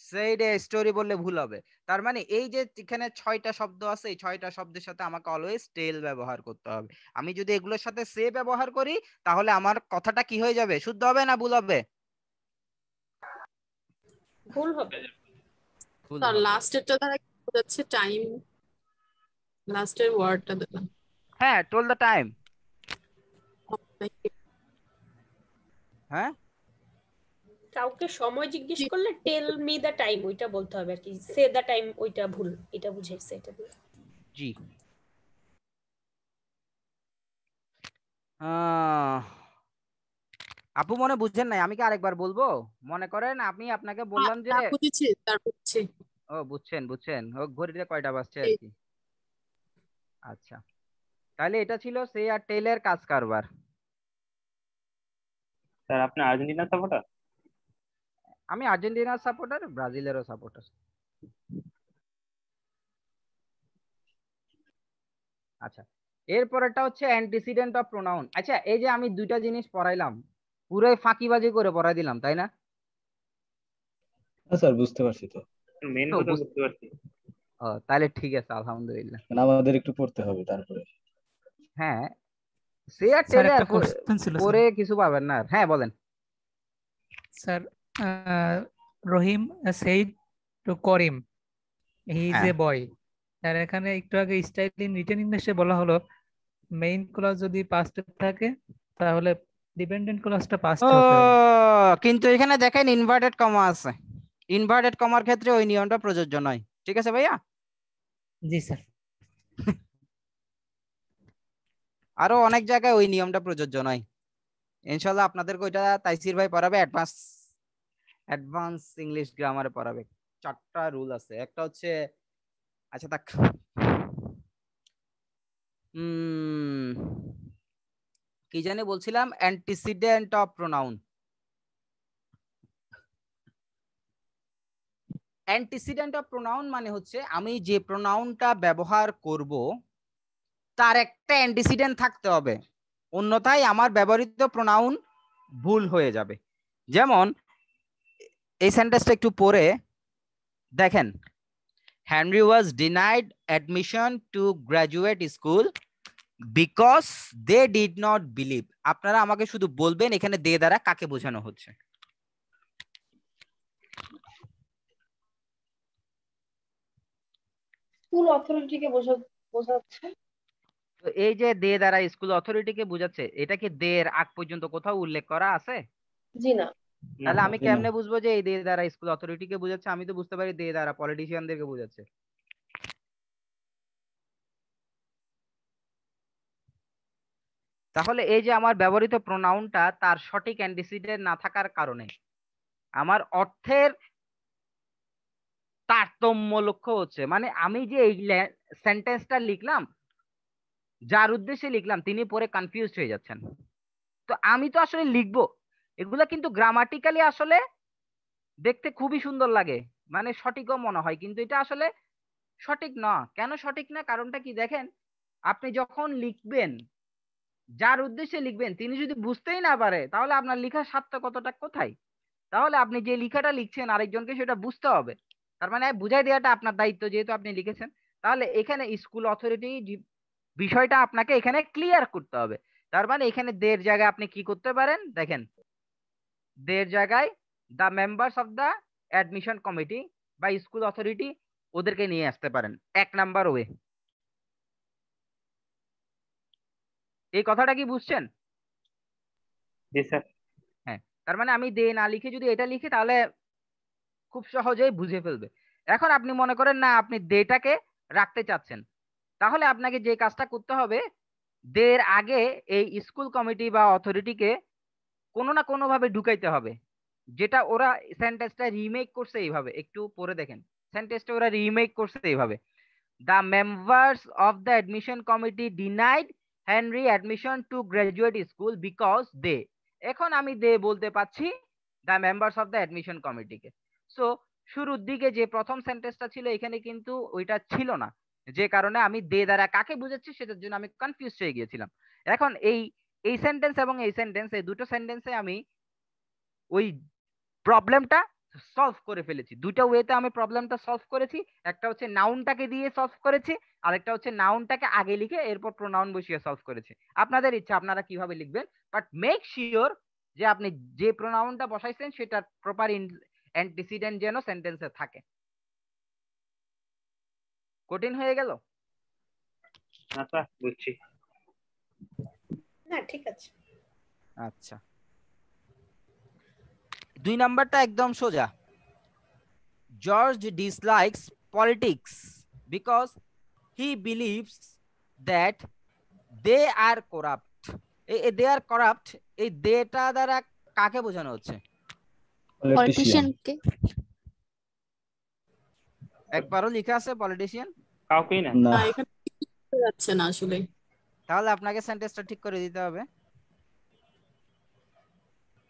said a story বললে ভুল হবে। তার মানে এই যে এখানে 6টা শব্দ আছে, এই 6টা শব্দের সাথে আমাকে অলওয়েজ টেল ব্যবহার করতে হবে। আমি যদি এগুলোর সাথে সে ব্যবহার করি তাহলে আমার কথাটা কি হয়ে যাবে? শুদ্ধ হবে না ভুল হবে?
ভুল হবে।
ভুল
স্যার
হবে।
লাস্টেরটা দ্বারা কি বোঝাচ্ছে? টাইম, লাস্টের ওয়ার্ডটা দিলাম।
হ্যাঁ, টোল দ্য টাইম। হ্যাঁ,
কাউকে সময় জিজ্ঞেস করলে টেল মি দ্য টাইম ওইটা বলতে হবে আর কি, সে দ্য টাইম ওইটা ভুল, এটা বুঝাইছে এটা দিয়ে।
জি। আপু মনে বুঝছেন নাই, আমি কি আরেকবার বলবো? মনে করেন আমি আপনাকে বললাম যে
বুঝেছি, তার বুঝছি।
ও বুঝছেন, বুঝছেন। ও ঘড়িতে কয়টা বাজছে আর কি। আচ্ছা, তাহলে এটা ছিল সে আর টেলের কাজ কারবার।
স্যার আপনি আর্জেন্টিনার সাপোর্টার?
আমি আর্জেন্টিনার সাপোর্টার, ব্রাজিলেরও সাপোর্টার। আচ্ছা, এরপরেরটা হচ্ছে অ্যান্টিসিডেন্ট অফ প্রোনাউন। আচ্ছা, এই যে আমি দুইটা জিনিস পড়াইলাম পুরোই ফাঁকিবাজি করে পড়াই দিলাম, তাই না?
স্যার বুঝতে পারছি তো।
মেন কথা বুঝতে পারছি।
তাহলে ঠিক আছে, আলহামদুলিল্লাহ।
মানে আমাদের একটু পড়তে হবে তারপরে।
হ্যাঁ, সে আর
স্যার
টেলে
একটা
আর
কোশ্চেন ছিল
পরে কিছু পাবেন না। হ্যাঁ বলেন
sir. Rahim said to Karim he is a boy. আর এখানে একটু আগে স্টাইল ইন রিটেন ইংলিশে বলা হলো মেইন ক্লজ যদি পাস্টে থাকে তাহলে ডিপেন্ডেন্ট ক্লজটা পাস্টে হতে হবে।
কিন্তু এখানে দেখেন ইনভার্টেড কমা আছে, ইনভার্টেড কমার ক্ষেত্রে ওই নিয়মটা প্রযোজ্য নয়। ঠিক আছে ভাইয়া?
জি স্যার।
আরো অনেক জায়গায় ওই নিয়মটা প্রযোজ্য নয়। ইনশাআল্লাহ আপনাদেরকে ওইটা তাইসির ভাই পড়াবে, অ্যাডভান্স ইংলিশ গ্রামারে পড়াবে। 4টা রুল আছে। একটা হচ্ছে, আচ্ছা থাক, কি জানি বলছিলাম, antecedent of pronoun. Antecedent of pronoun মানে হচ্ছে আমি যে প্রোনাউনটা ব্যবহার করব তার একটা অ্যান্টিসিডেন্ট থাকতে হবে, অন্যথায় আমার ব্যবহৃত প্রোনাউন ভুল হয়ে যাবে। যেমন এই সেন্টেন্সটা একটু পড়ে দেখেন, Henry was denied admission to graduate school because they did not believe. আপনারা আমাকে শুধু বলবেন এখানে দে দ্বারা কাকে বোঝানো হচ্ছে।
স্কুল অথরিটিকে বোঝাচ্ছে।
তো এই যে দে দ্বারা স্কুল অথরিটিকে বোঝাচ্ছে, এটা কি দে এর আগ পর্যন্ত কোথাও উল্লেখ করা আছে?
জি না।
তাহলে আমি কেমনে বুঝবো যে এই দে দ্বারা স্কুল অথরিটিকে বোঝাচ্ছে? আমি তো বুঝতে পারি দে দ্বারা পলিটিশিয়ানদেরকে বোঝাচ্ছে। তাহলে এই যে আমার ব্যবহৃত প্রোনাউনটা তার সঠিক অ্যান্টিসিডেন্ট না থাকার কারণে আমার অর্থের তারতম্য লক্ষ্য হচ্ছে। মানে আমি যে এই সেন্টেন্সটা লিখলাম, যার উদ্দেশ্যে লিখলাম তিনি পরে কনফিউজড হয়ে যাচ্ছেন। তো আমি তো আসলে লিখবো এগুলা, কিন্তু গ্রামাটিক্যালি আসলে দেখতে খুবই সুন্দর লাগে, মানে সঠিকও মনে হয়, কিন্তু এটা আসলে সঠিক না। কেন সঠিক না? কারণটা কি দেখেন, আপনি যখন লিখবেন যার উদ্দেশ্যে লিখবেন তিনি যদি বুঝতেই না পারে তাহলে আপনার লেখার সার্থকতাটা কোথায়? তাহলে আপনি যে লেখাটা লিখছেন আরেকজনকে সেটা বুঝতে হবে, তার মানে বুঝাই দেওয়াটা আপনার দায়িত্ব যেহেতু আপনি লিখেছেন। তাহলে এখানে স্কুল অথরিটি বিষয়টা আপনাকে এখানে ক্লিয়ার করতে হবে। তার মানে এখানে দের জায়গায় আপনি কি করতে পারেন দেখেন, দের জায়গায় the members of the admission committee বা স্কুল অথরিটি ওদেরকে নিয়ে আসতে পারেন 1 নাম্বার ওয়ে। এই কথাটা কি বুঝছেন?
জি স্যার।
হ্যাঁ, তার মানে আমি দে না লিখে যদি এটা লিখি তাহলে খুব সহজেই বুঝে ফেলবে। এখন আপনি মনে করেন না আপনি দেটাকে রাখতে চাচ্ছেন, তাহলে আপনাকে যে কাজটা করতে হবে, দের আগে এই স্কুল কমিটি বা অথরিটিকে কোনো না কোনো ভাবে ঢুকাইতে হবে, যেটা ওরা সেন্টেন্সটা রিমেক করছে এইভাবে, একটু পরে দেখেন সেন্টেন্সটা ওরা রিমেক করছে এইভাবে, the members of the admission committee denied Henry admission to graduate school because they. এখন আমি দে বলতে পাচ্ছি the members of the admission কমিটিকে। সো শুরুর দিকে যে প্রথম সেন্টেন্সটা ছিল এখানে কিন্তু ওইটা ছিল না, যে কারণে আমি দে দ্বারা কাকে বুঝাচ্ছি সেটার জন্য আমি কনফিউজ হয়ে গিয়েছিলাম। এখন এই সেন্টেন্স এবং এই সেন্টেন্স, এই দুটো সেন্টেন্সে আমি ওই প্রবলেমটা সলভ করে ফেলেছি। দুটো ওয়েতে আমি প্রবলেমটা সলভ করেছি, একটা হচ্ছে নাউনটাকে দিয়ে সলভ করেছি, আরেকটা হচ্ছে নাউনটাকে আগে লিখে এরপর প্রোনাউন বসিয়ে সলভ করেছি। আপনাদের ইচ্ছা আপনারা কিভাবে লিখবেন, বাট মেক শিওর যে আপনি যে প্রোনাউনটা বসাইছেন সেটার প্রপার অ্যান্টিসিডেন্ট যেন সেন্টেন্সে থাকে। কঠিন হয়ে গেল?
আচ্ছা, বুঝছি।
না ঠিক আছে।
আচ্ছা, 2 নাম্বারটা একদম সোজা। George dislikes politics because he believes that they are corrupt. they are corrupt, এই দেটা দ্বারা কাকে বোঝানো হচ্ছে?
পলিটিশিয়ানকে।
একবারও লেখা আছে পলিটিশিয়ান?
কাউকেই না।
না, এখানে যাচ্ছে না আসলে।
তাহলে আপনাকে সেন্টেন্সটা ঠিক করে দিতে হবে।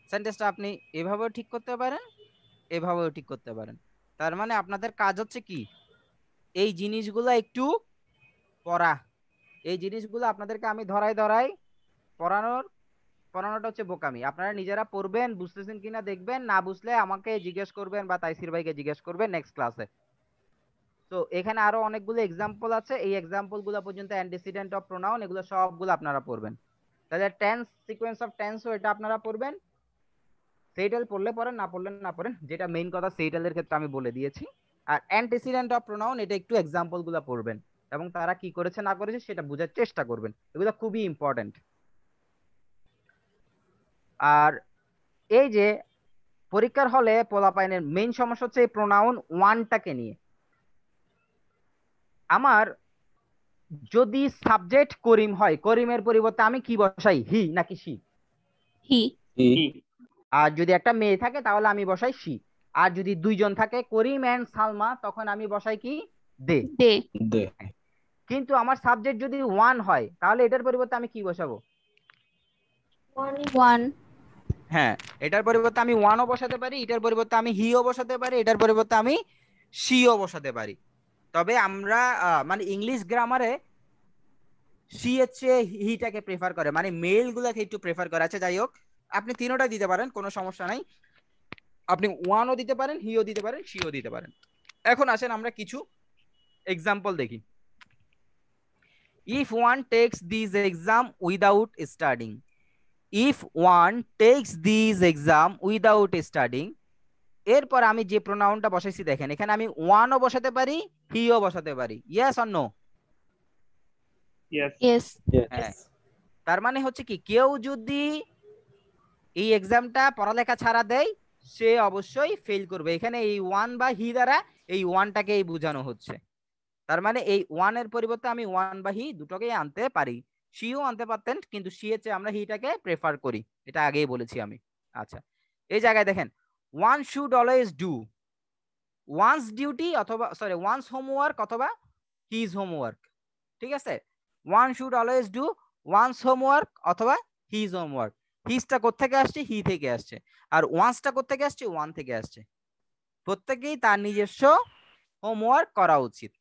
সেন্টেন্সটা আপনি এভাবেও ঠিক করতে পারেন, এভাবেও ঠিক করতে পারেন। তার মানে আপনাদের কাজ হচ্ছে কি, এই জিনিসগুলো একটু পড়া, এই জিনিসগুলো আপনাদেরকে আমি ধরাই পড়ানোটা হচ্ছে বোকামি। আপনারা নিজেরা পড়বেন, বুঝতেছেন কিনা দেখবেন, না বুঝলে আমাকে জিজ্ঞেস করবেন বা তাইসির ভাইকে জিজ্ঞেস করবেন নেক্সট ক্লাসে। তো এখানে আরো অনেকগুলো এক্সাম্পল আছে, এই এক্সাম্পল গুলো পর্যন্ত অ্যান্টিসিডেন্ট অফ প্রোনাউন এগুলো সবগুলো আপনারা পড়বেন। তাহলে টেন্স, সিকোয়েন্স অফ টেন্সও এটা আপনারা পড়বেন। সেইটেল পড়লে পড়েন, না পড়লে না পড়েন, যেটা মেইন কথা সেইটেলের ক্ষেত্রে আমি বলে দিয়েছি। আর অ্যান্টিসিডেন্ট অফ প্রোনাউন এটা একটু এক্সাম্পল গুলো পড়বেন এবং তারা কি করেছে না করেছে সেটা বোঝার চেষ্টা করবেন, এগুলো খুবই ইম্পর্টেন্ট। আর এই যে পরীক্ষার হলে পোলাপাইনের মেইন সমস্যা হচ্ছে এই প্রোনাউন ওয়ানটাকে নিয়ে। আমার যদি সাবজেক্ট করিম হয়, করিমের পরিবর্তে আমি কি বসাই, হি নাকি সি?
হি।
আর যদি একটা মেয়ে থাকে তাহলে আমি বসাই সি। আর যদি দুইজন থাকে করিম এন্ড সালমা তখন আমি বসাই কি, দে।
দে।
কিন্তু আমার সাবজেক্ট যদি ওয়ান হয় তাহলে এটার পরিবর্তে আমি কি বসাবো?
ওয়ান।
হ্যাঁ, এটার পরিবর্তে আমি ওয়ানও বসাতে পারি, এটার পরিবর্তে আমি হিও বসাতে পারি, এটার পরিবর্তে আমি সিও বসাতে পারি। তবে আমরা মানে ইংলিশ গ্রামারে সি এর চেয়ে হিটাকে প্রেফার করে, মানে মেল গুলাকে একটু প্রেফার করে। আচ্ছা যাই হোক, আপনি তিনোটা দিতে পারেন, কোনো সমস্যা নাই। আপনি ওয়ানও দিতে পারেন, হিও দিতে পারেন, সিও দিতে পারেন। এখন আসেন আমরা কিছু এক্সাম্পল দেখি। If one takes this exam without studying, if one takes this exam without studying, এরপর আমি যে প্রোনাউনটা বসাইছি দেখেন, এখানে আমি ওয়ানও বসাতে পারি, হিও বসাতে পারি। Yes or no?
ইয়েস।
হ্যাঁ, তার মানে হচ্ছে কি, কেউ যদি এই এক্সামটা পড়ালেখা ছাড়া দেয় সে অবশ্যই ফেল করবে। এখানে এই ওয়ান বা হি দ্বারা এই ওয়ানটাকেই বোঝানো হচ্ছে। তার মানে এই ওয়ানের পরিবর্তে আমি ওয়ান বা হি দুটোকেই আনতে পারি। সিও আনতে পারতেন, কিন্তু সি এর চেয়ে আমরা হিটাকে প্রেফার করি, এটা আগেই বলেছি আমি। আচ্ছা, এই জায়গায় দেখেন, one should always do one's duty অথবা সরি ওয়ান্স হোমওয়ার্ক অথবা হিজ হোমওয়ার্ক। ঠিক আছে, one should always do once homework অথবা হিজ হোমওয়ার্ক। হিজটা কোত্থেকে আসছে? হি থেকে আসছে। আর ওয়ান্সটা কোত্থেকে আসছে? ওয়ান থেকে আসছে। প্রত্যেকেই তার নিজস্ব হোমওয়ার্ক করা উচিত।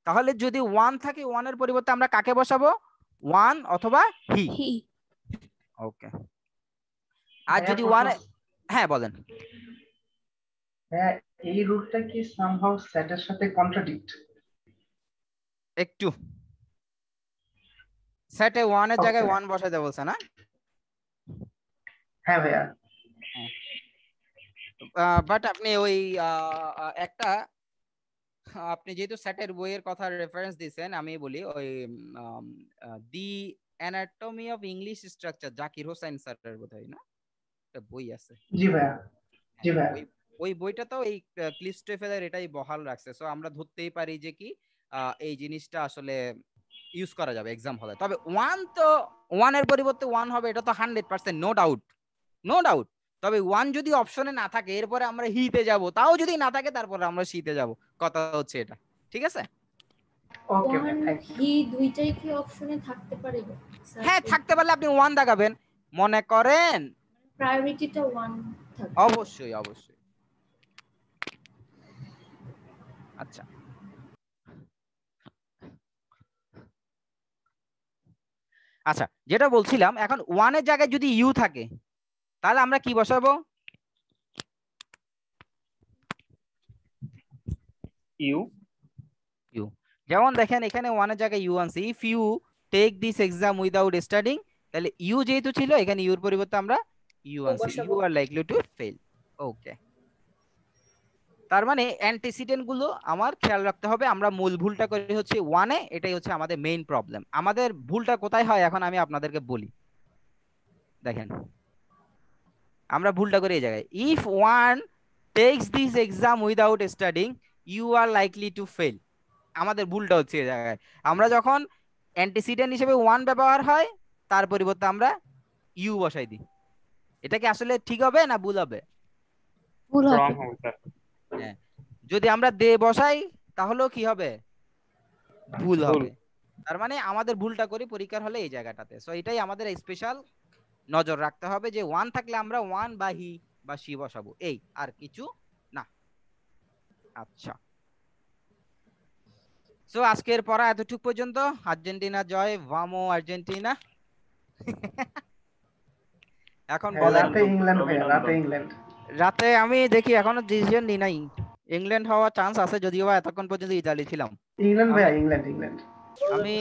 তাহলে যদি ওয়ান থাকে, ওয়ানের পরিবর্তে আমরা কাকে বসাবো? ওয়ান অথবা হি। ওকে। আর যদি ওয়ান, হ্যাঁ বলেন।
হ্যাঁ, এই রুলটা কি সামহাউ সেটের সাথে কন্ট্রাডিক্ট?
একটু সেটে ওয়ানের জায়গায় ওয়ান বসাতে বলছে না?
হ্যাঁ ভাইয়া।
বাট আপনি ওই একটা, আপনি যেহেতু সেটের বইয়ের কথা রেফারেন্স দিয়েছেন, আমি বলি ওই the anatomy of English structure, Zakir Hossain স্যারের বোধহয় না একটা বই আছে।
জি ভাইয়া। জি ভাইয়া।
ওই বইটাতেও এই ক্লিস্টোফেলের এটাই বহাল রাখছে। সো আমরা ধরতেই পারি যে কি এই জিনিসটা আসলে ইউজ করা যাবে এক্সাম হলে। তবে ওয়ান তো ওয়ানের পরিবর্তে ওয়ান হবে, এটা তো 100% নো ডাউট, নো ডাউট। তবে ওয়ান যদি অপশনে না থাকে এরপরে আমরা হিতে যাব, তাও যদি না থাকে তারপরে আমরা শীতে যাব, কথা হচ্ছে এটা। ঠিক আছে?
ওকে
ওয়ান হি দুইটাই কি অপশনে থাকতে পারে?
হ্যাঁ, থাকতে পারলে আপনি ওয়ান দাগাবেন। মনে করেন
প্রায়োরিটিটা ওয়ান থাকবে।
অবশ্যই অবশ্যই। আচ্ছা, আচ্ছা যেটা বলছিলাম, এখন ওয়ানের জায়গায় যদি ইউ থাকে তাহলে আমরা কি বসাবো?
ইউ।
ইউ। যেমন দেখেন এখানে ওয়ানের জায়গায় ইউ আনছি, if you take this exam without studying, তাহলে ইউ যেহেতু ছিল এখানে ইউর পরিবর্তে আমরা ইউ আনছি, you are likely to fail. Okay, তার মানে অ্যান্টিসিডেন্ট গুলো আমার খেয়াল রাখতে হবে। আমরা মূল ভুলটা করি হচ্ছে ওয়ানে, এটাই হচ্ছে আমাদের মেইন প্রবলেম। আমাদের ভুলটা কোথায় হয় এখন আমি আপনাদেরকে বলি। দেখেন আমরা ভুলটা করি এই জায়গায়, if one takes this exam without studying you are likely to fail. আমাদের ভুলটা হচ্ছে এই জায়গায়, আমরা যখন অ্যান্টিসিডেন্ট হিসেবে ওয়ান ব্যবহার হয় তার পরিবর্তে আমরা ইউ বসাই দিই। এটা কি আসলে ঠিক হবে না ভুল হবে? হ্যাঁ, যদি আমরা দে বসাই তাহলেও কি হবে? ভুল হবে। তার মানে আমাদের ভুলটা করি পরীক্ষার হলে এই জায়গাটাতে। সো এটাই আমাদের স্পেশাল নজর রাখতে হবে যে ওয়ান থাকলে আমরা ওয়ান বা হি বা সি বসাবো, এই আর কিছু না। আচ্ছা, সো আজকের পড়া এতটুকু পর্যন্ত। আর্জেন্টিনা জয়, ভামো আর্জেন্টিনা। এখন বলেন
রাতে ইংল্যান্ড ভাই, রাতে ইংল্যান্ড।
রাতে আমি দেখি এখনো ডিসিশন নি নাই, ইংল্যান্ড হওয়ার চান্স আছে, যদিও এতক্ষণ পর্যন্ত ইতালি ছিলাম।
ইংল্যান্ড ভাই, ইংল্যান্ড ইংল্যান্ড।
আমি